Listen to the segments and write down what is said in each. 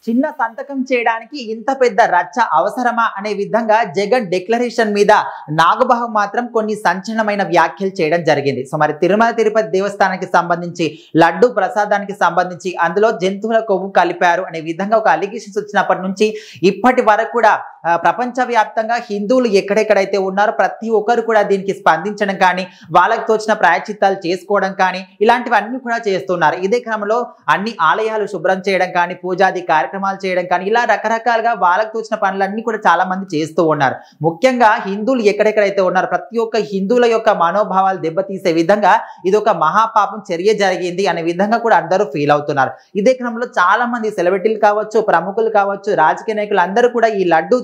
చిన్న సంతకం చేయడానికి ఇంత పెద్ద రచ్చ అవసరమా అనే విధంగా జగన్ డిక్లరేషన్ మీద నాగబాబు మాత్రం కొన్ని సంచలనమైన వ్యాఖ్యలు చేయడం జరిగింది. సో మరి తిరుమల తిరుపతి దేవస్థానానికి సంబంధించి లడ్డు ప్రసాదానికి సంబంధించి అందులో జంతువుల కొవ్వు కలిపారు అనే విధంగా ఒక అలిగేషన్స్ వచ్చినప్పటి నుంచి ఇప్పటి వరకు కూడా ప్రపంచవ్యాప్తంగా హిందువులు ఎక్కడెక్కడైతే ఉన్నారో ప్రతి ఒక్కరు కూడా దీనికి స్పందించడం కానీ వాళ్ళకి తోచిన ప్రాయశ్చిత్తాలు చేసుకోవడం కానీ ఇలాంటివన్నీ కూడా చేస్తున్నారు. ఇదే క్రమంలో అన్ని ఆలయాలు శుభ్రం చేయడం కానీ పూజాది కార్యక్రమాలు చేయడం కానీ ఇలా రకరకాలుగా వాళ్ళకి తోచిన పనులన్నీ కూడా చాలా మంది చేస్తూ ఉన్నారు. ముఖ్యంగా హిందువులు ఎక్కడెక్కడైతే ఉన్నారో ప్రతి ఒక్క హిందువుల యొక్క మనోభావాలు దెబ్బతీసే విధంగా ఇది ఒక మహాపాపం చర్య జరిగింది అనే విధంగా కూడా అందరూ ఫీల్ అవుతున్నారు. ఇదే క్రమంలో చాలా మంది సెలబ్రిటీలు కావచ్చు, ప్రముఖులు కావచ్చు, రాజకీయ నాయకులు అందరూ కూడా ఈ లడ్డు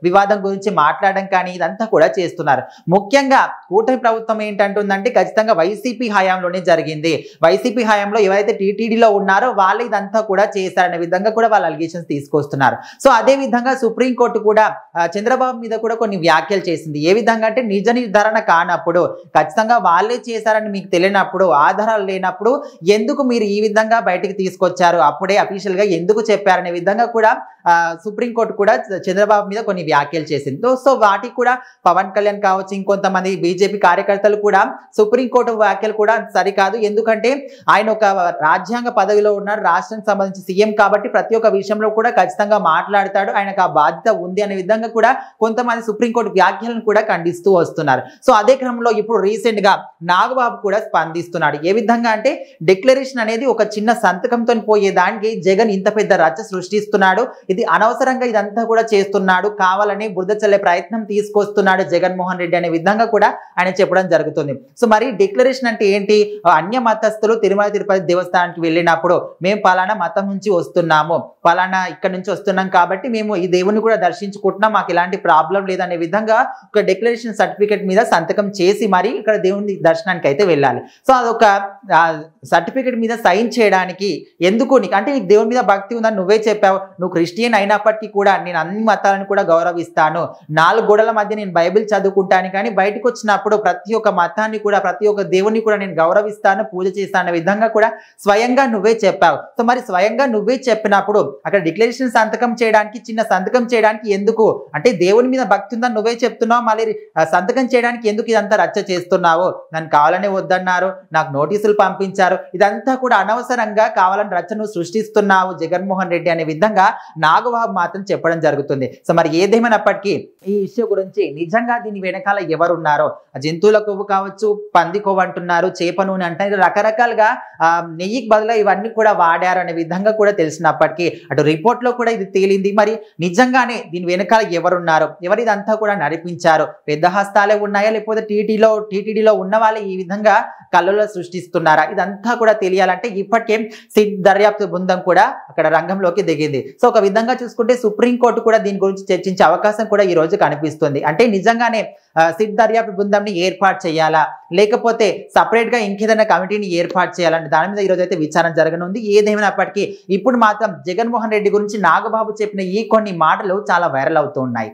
వివాదం గురించి మాట్లాడడం కానీ ఇదంతా కూడా చేస్తున్నారు. ముఖ్యంగా కూటమి ప్రభుత్వం ఏంటంటుందంటే ఖచ్చితంగా వైసీపీ హయాంలోనే జరిగింది, వైసీపీ హయాంలో ఎవరైతే టీటీడీలో ఉన్నారో వాళ్ళు ఇదంతా కూడా చేశారనే విధంగా కూడా వాళ్ళ అలిగేషన్స్ తీసుకొస్తున్నారు. సో అదే విధంగా సుప్రీంకోర్టు కూడా చంద్రబాబు మీద కూడా కొన్ని వ్యాఖ్యలు చేసింది. ఏ విధంగా అంటే నిజ నిర్ధారణ కానప్పుడు, ఖచ్చితంగా వాళ్ళే చేశారని మీకు తెలియనప్పుడు, ఆధారాలు లేనప్పుడు ఎందుకు మీరు ఈ విధంగా బయటికి తీసుకొచ్చారు, అప్పుడే అఫీషియల్ గా ఎందుకు చెప్పారనే విధంగా కూడా సుప్రీంకోర్టు కూడా చంద్రబాబు మీద కొన్ని వ్యాఖ్యలు చేసింది. సో వాటికి కూడా పవన్ కళ్యాణ్ కావచ్చు, ఇంకొంతమంది బీజేపీ కార్యకర్తలు కూడా సుప్రీంకోర్టు వ్యాఖ్యలు కూడా సరికాదు, ఎందుకంటే ఆయన ఒక రాజ్యాంగ పదవిలో ఉన్నారు, రాష్ట్రానికి సంబంధించి సీఎం కాబట్టి ప్రతి ఒక్క విషయంలో కూడా ఖచ్చితంగా మాట్లాడతాడు, ఆయనకు ఆ బాధ్యత ఉంది అనే విధంగా కూడా కొంతమంది సుప్రీంకోర్టు వ్యాఖ్యలను కూడా ఖండిస్తూ వస్తున్నారు. సో అదే క్రమంలో ఇప్పుడు రీసెంట్ గా నాగబాబు కూడా స్పందిస్తున్నాడు. ఏ విధంగా అంటే డిక్లరేషన్ అనేది ఒక చిన్న సంతకంతో పోయేదానికి జగన్ ఇంత పెద్ద రచ్చ సృష్టిస్తున్నాడు, ఇది అనవసరంగా ఇదంతా కూడా చేస్తున్నాడు, కావాలని బురద చల్లే ప్రయత్నం తీసుకొస్తున్నాడు జగన్మోహన్ రెడ్డి అనే విధంగా కూడా ఆయన చెప్పడం జరుగుతుంది. సో మరి డిక్లరేషన్ అంటే ఏంటి? అన్య మతస్థులు తిరుమల తిరుపతి దేవస్థానానికి వెళ్ళినప్పుడు మేము పలానా మతం నుంచి వస్తున్నాము, పలానా ఇక్కడ నుంచి వస్తున్నాం కాబట్టి మేము ఈ దేవుని కూడా దర్శించుకుంటున్నాం, మాకు ఇలాంటి ప్రాబ్లం లేదనే విధంగా ఒక డిక్లరేషన్ సర్టిఫికేట్ మీద సంతకం చేసి మరి ఇక్కడ దేవుని దర్శనానికి అయితే వెళ్ళాలి. సో అదొక సర్టిఫికేట్ మీద సైన్ చేయడానికి ఎందుకు? అంటే నీకు దేవుని మీద భక్తి ఉందని నువ్వే చెప్పావు, నువ్వు క్రిస్టియన్ అయినప్పటికీ కూడా నేను అన్ని మతాలను కూడా గౌరవిస్తాను, 4 గోడల మధ్య నేను బైబిల్ చదువుకుంటాను, కానీ బయటకు వచ్చినప్పుడు ప్రతి ఒక్క మతాన్ని కూడా ప్రతి ఒక్క దేవుని కూడా నేను గౌరవిస్తాను, పూజ చేస్తాను అనే విధంగా కూడా స్వయంగా నువ్వే చెప్పావు. సో మరి స్వయంగా నువ్వే చెప్పినప్పుడు అక్కడ డిక్లరేషన్ సంతకం చేయడానికి, చిన్న సంతకం చేయడానికి ఎందుకు? అంటే దేవుని మీద భక్తి ఉందని నువ్వే చెప్తున్నావు, మళ్ళీ సంతకం చేయడానికి ఎందుకు ఇదంతా రచ్చ చేస్తున్నావు? నన్ను కావాలనే వద్దన్నారు, నాకు నోటీసులు పంపించారు, ఇదంతా కూడా అనవసరంగా కావాలని రచ్చను సృష్టిస్తున్నావు జగన్మోహన్ రెడ్డి అనే విధంగా నాగబాబు మాత్రం చెప్పడం జరుగుతుంది. సో మరి ఏదేమైనప్పటికీ ఈ ఇష్యూ గురించి నిజంగా దీని వెనకాల ఎవరున్నారో, జంతువుల కొవ్వు కావచ్చు, పంది కొవ్వు అంటున్నారు, చేప నూనె అంటారు, రకరకాలుగా నెయ్యికి బదులు ఇవన్నీ కూడా వాడారు అనే విధంగా కూడా తెలిసినప్పటికీ అటు రిపోర్ట్ లో కూడా ఇది తేలింది. మరి నిజంగానే దీని వెనకాల ఎవరున్నారు, ఎవరు ఇదంతా కూడా నడిపించారు, పెద్ద హస్తాలే ఉన్నాయా లేకపోతే టీటీడీలో ఉన్న వాళ్ళే ఈ విధంగా కళ్ళలో సృష్టిస్తున్నారా? ఇదంతా కూడా తెలియాలంటే ఇప్పటికే సిట్ దర్యాప్తు బృందం కూడా అక్కడ రంగంలోకి దిగింది. సో ఒక విధంగా చూసుకుంటే సుప్రీంకోర్టు కూడా దీని గురించి చర్చించే అవకాశం కూడా ఈ రోజు కనిపిస్తుంది. అంటే నిజంగానే సిట్ దర్యాప్తు బృందంని ఏర్పాటు చేయాలా లేకపోతే సపరేట్ గా ఇంకేదైనా కమిటీని ఏర్పాటు చేయాలంటే దాని మీద ఈ రోజు అయితే విచారణ జరగనుంది. ఏదేమైనప్పటికీ ఇప్పుడు మాత్రం జగన్మోహన్ రెడ్డి గురించి నాగబాబు చెప్పిన ఈ కొన్ని మాటలు చాలా వైరల్ అవుతూ ఉన్నాయి.